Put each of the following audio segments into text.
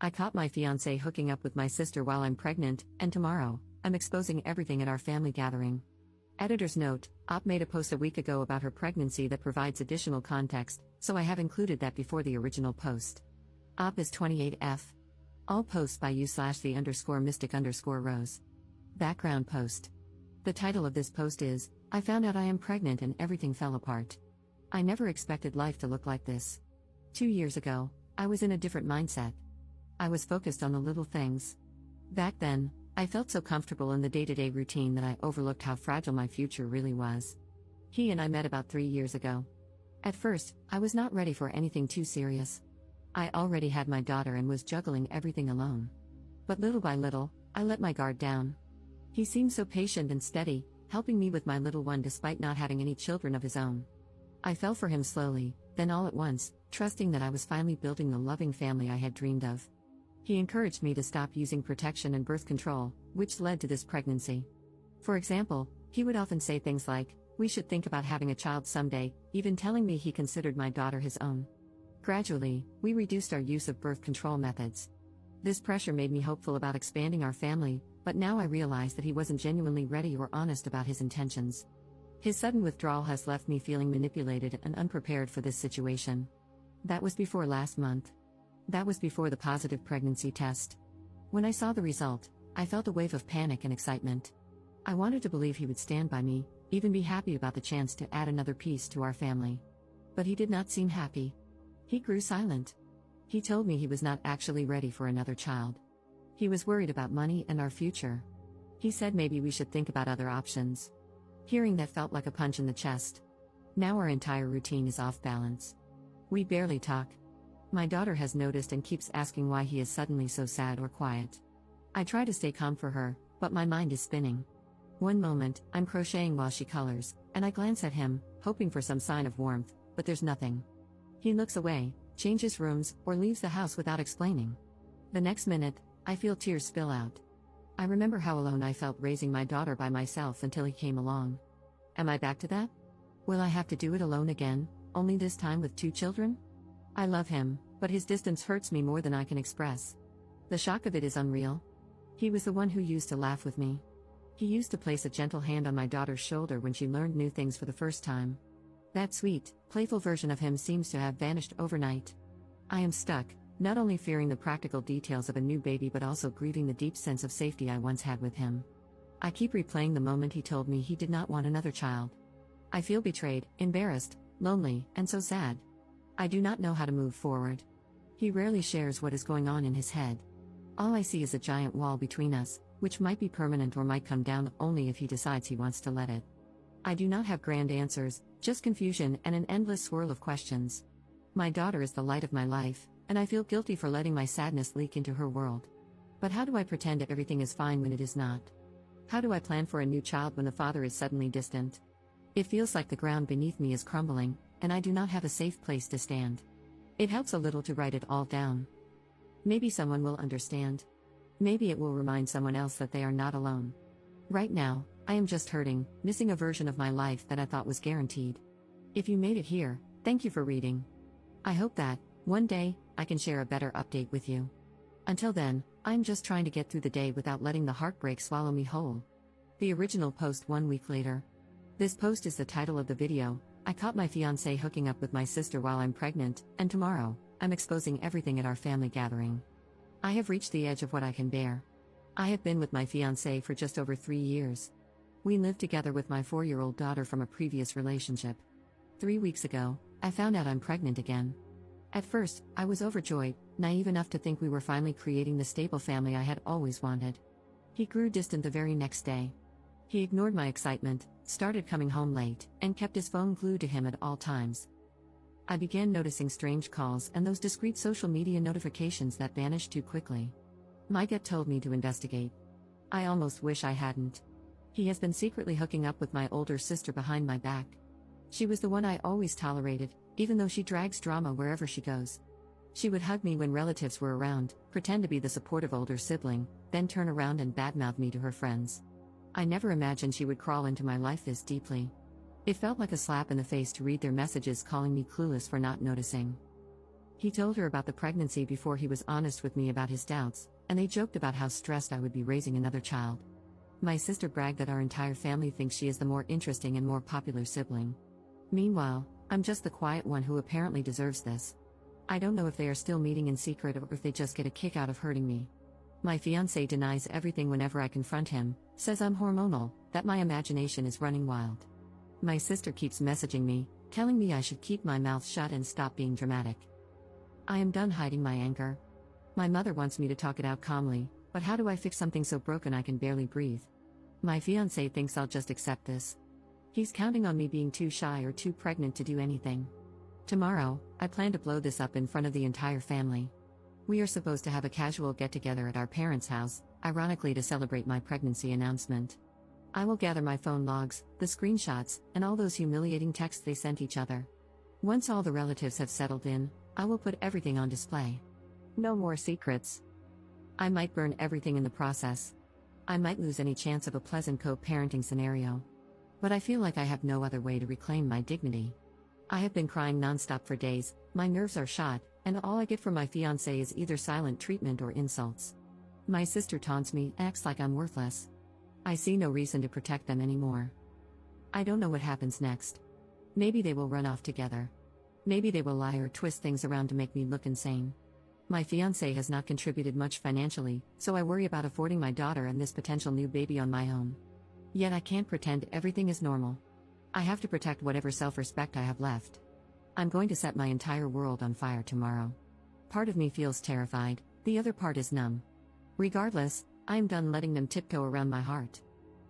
I caught my fiancé hooking up with my sister while I'm pregnant, and tomorrow, I'm exposing everything at our family gathering. Editor's note: Op made a post a week ago about her pregnancy that provides additional context, so I have included that before the original post. Op is 28F. All posts by you/the_mystic_rose. Background post. The title of this post is, I found out I am pregnant and everything fell apart. I never expected life to look like this. 2 years ago, I was in a different mindset. I was focused on the little things. Back then, I felt so comfortable in the day-to-day routine that I overlooked how fragile my future really was. He and I met about 3 years ago. At first, I was not ready for anything too serious. I already had my daughter and was juggling everything alone. But little by little, I let my guard down. He seemed so patient and steady, helping me with my little one despite not having any children of his own. I fell for him slowly, then all at once, trusting that I was finally building the loving family I had dreamed of. He encouraged me to stop using protection and birth control, which led to this pregnancy. For example, he would often say things like, "We should think about having a child someday," even telling me he considered my daughter his own. Gradually, we reduced our use of birth control methods. This pressure made me hopeful about expanding our family, but now I realize that he wasn't genuinely ready or honest about his intentions. His sudden withdrawal has left me feeling manipulated and unprepared for this situation. That was before last month. That was before the positive pregnancy test. When I saw the result, I felt a wave of panic and excitement. I wanted to believe he would stand by me, even be happy about the chance to add another piece to our family. But he did not seem happy. He grew silent. He told me he was not actually ready for another child. He was worried about money and our future. He said maybe we should think about other options. Hearing that felt like a punch in the chest. Now our entire routine is off balance. We barely talk. My daughter has noticed and keeps asking why he is suddenly so sad or quiet. I try to stay calm for her, but my mind is spinning. One moment, I'm crocheting while she colors, and I glance at him, hoping for some sign of warmth, but there's nothing. He looks away, changes rooms, or leaves the house without explaining. The next minute, I feel tears spill out. I remember how alone I felt raising my daughter by myself until he came along. Am I back to that? Will I have to do it alone again, only this time with 2 children? I love him, but his distance hurts me more than I can express. The shock of it is unreal. He was the one who used to laugh with me. He used to place a gentle hand on my daughter's shoulder when she learned new things for the first time. That sweet, playful version of him seems to have vanished overnight. I am stuck, not only fearing the practical details of a new baby but also grieving the deep sense of safety I once had with him. I keep replaying the moment he told me he did not want another child. I feel betrayed, embarrassed, lonely, and so sad. I do not know how to move forward. He rarely shares what is going on in his head. All I see is a giant wall between us, which might be permanent or might come down only if he decides he wants to let it. I do not have grand answers, just confusion and an endless swirl of questions. My daughter is the light of my life, and I feel guilty for letting my sadness leak into her world. But how do I pretend everything is fine when it is not? How do I plan for a new child when the father is suddenly distant? It feels like the ground beneath me is crumbling, and I do not have a safe place to stand. It helps a little to write it all down. Maybe someone will understand. Maybe it will remind someone else that they are not alone. Right now, I am just hurting, missing a version of my life that I thought was guaranteed. If you made it here, thank you for reading. I hope that, one day, I can share a better update with you. Until then, I'm just trying to get through the day without letting the heartbreak swallow me whole. The original post 1 week later. This post is the title of the video. I caught my fiancé hooking up with my sister while I'm pregnant, and tomorrow, I'm exposing everything at our family gathering. I have reached the edge of what I can bear. I have been with my fiancé for just over 3 years. We lived together with my 4-year-old daughter from a previous relationship. 3 weeks ago, I found out I'm pregnant again. At first, I was overjoyed, naive enough to think we were finally creating the stable family I had always wanted. He grew distant the very next day. He ignored my excitement, started coming home late, and kept his phone glued to him at all times. I began noticing strange calls and those discreet social media notifications that vanished too quickly. My gut told me to investigate. I almost wish I hadn't. He has been secretly hooking up with my older sister behind my back. She was the one I always tolerated, even though she drags drama wherever she goes. She would hug me when relatives were around, pretend to be the supportive older sibling, then turn around and badmouth me to her friends. I never imagined she would crawl into my life this deeply. It felt like a slap in the face to read their messages calling me clueless for not noticing. He told her about the pregnancy before he was honest with me about his doubts, and they joked about how stressed I would be raising another child. My sister bragged that our entire family thinks she is the more interesting and more popular sibling. Meanwhile, I'm just the quiet one who apparently deserves this. I don't know if they are still meeting in secret or if they just get a kick out of hurting me. My fiancé denies everything whenever I confront him, says I'm hormonal, that my imagination is running wild. My sister keeps messaging me, telling me I should keep my mouth shut and stop being dramatic. I am done hiding my anger. My mother wants me to talk it out calmly, but how do I fix something so broken I can barely breathe? My fiancé thinks I'll just accept this. He's counting on me being too shy or too pregnant to do anything. Tomorrow, I plan to blow this up in front of the entire family. We are supposed to have a casual get-together at our parents' house, ironically to celebrate my pregnancy announcement. I will gather my phone logs, the screenshots, and all those humiliating texts they sent each other. Once all the relatives have settled in, I will put everything on display. No more secrets. I might burn everything in the process. I might lose any chance of a pleasant co-parenting scenario. But I feel like I have no other way to reclaim my dignity. I have been crying nonstop for days, my nerves are shot, and all I get from my fiancé is either silent treatment or insults. My sister taunts me, acts like I'm worthless. I see no reason to protect them anymore. I don't know what happens next. Maybe they will run off together. Maybe they will lie or twist things around to make me look insane. My fiancé has not contributed much financially, so I worry about affording my daughter and this potential new baby on my own. Yet I can't pretend everything is normal. I have to protect whatever self-respect I have left. I'm going to set my entire world on fire tomorrow. Part of me feels terrified, the other part is numb. Regardless, I am done letting them tiptoe around my heart.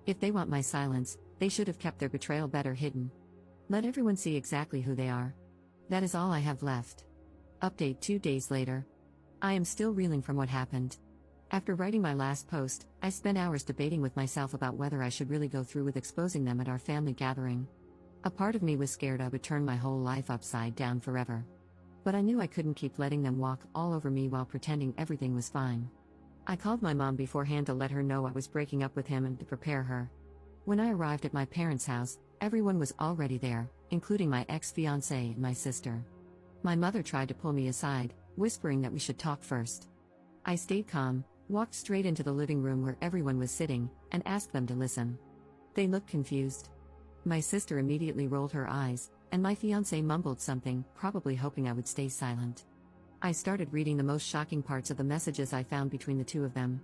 If they want my silence, they should have kept their betrayal better hidden. Let everyone see exactly who they are. That is all I have left. Update 2 days later. I am still reeling from what happened. After writing my last post, I spent hours debating with myself about whether I should really go through with exposing them at our family gathering. A part of me was scared I would turn my whole life upside down forever. But I knew I couldn't keep letting them walk all over me while pretending everything was fine. I called my mom beforehand to let her know I was breaking up with him and to prepare her. When I arrived at my parents' house, everyone was already there, including my ex-fiancé and my sister. My mother tried to pull me aside, whispering that we should talk first. I stayed calm, walked straight into the living room where everyone was sitting, and asked them to listen. They looked confused. My sister immediately rolled her eyes, and my fiancé mumbled something, probably hoping I would stay silent. I started reading the most shocking parts of the messages I found between the two of them.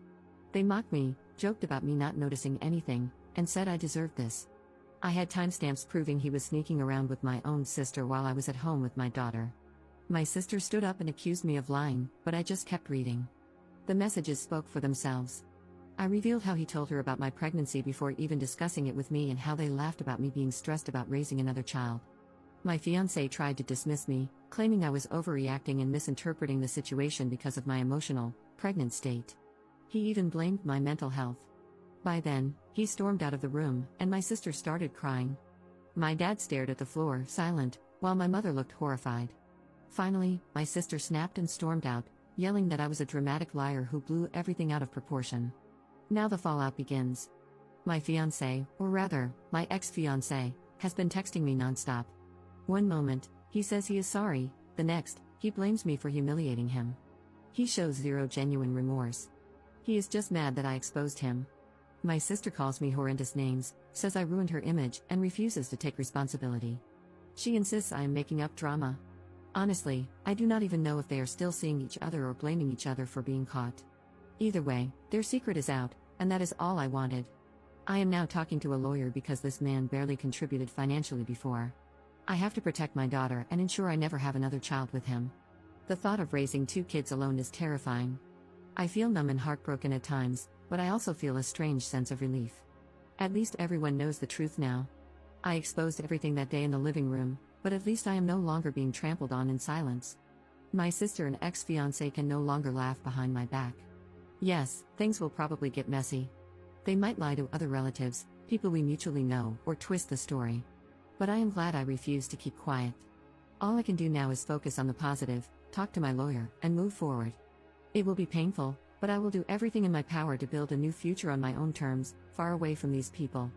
They mocked me, joked about me not noticing anything, and said I deserved this. I had timestamps proving he was sneaking around with my own sister while I was at home with my daughter. My sister stood up and accused me of lying, but I just kept reading. The messages spoke for themselves. I revealed how he told her about my pregnancy before even discussing it with me and how they laughed about me being stressed about raising another child. My fiancé tried to dismiss me, claiming I was overreacting and misinterpreting the situation because of my emotional, pregnant state. He even blamed my mental health. By then, he stormed out of the room, and my sister started crying. My dad stared at the floor, silent, while my mother looked horrified. Finally, my sister snapped and stormed out, yelling that I was a dramatic liar who blew everything out of proportion. Now the fallout begins. My fiancé, or rather, my ex-fiancé, has been texting me nonstop. One moment, he says he is sorry, the next, he blames me for humiliating him. He shows zero genuine remorse. He is just mad that I exposed him. My sister calls me horrendous names, says I ruined her image, and refuses to take responsibility. She insists I am making up drama. Honestly, I do not even know if they are still seeing each other or blaming each other for being caught. Either way, their secret is out, and that is all I wanted. I am now talking to a lawyer because this man barely contributed financially before. I have to protect my daughter and ensure I never have another child with him. The thought of raising 2 kids alone is terrifying. I feel numb and heartbroken at times, but I also feel a strange sense of relief. At least everyone knows the truth now. I exposed everything that day in the living room, but at least I am no longer being trampled on in silence. My sister and ex-fiancé can no longer laugh behind my back. Yes, things will probably get messy. They might lie to other relatives, people we mutually know, or twist the story. But I am glad I refused to keep quiet. All I can do now is focus on the positive, talk to my lawyer, and move forward. It will be painful, but I will do everything in my power to build a new future on my own terms, far away from these people.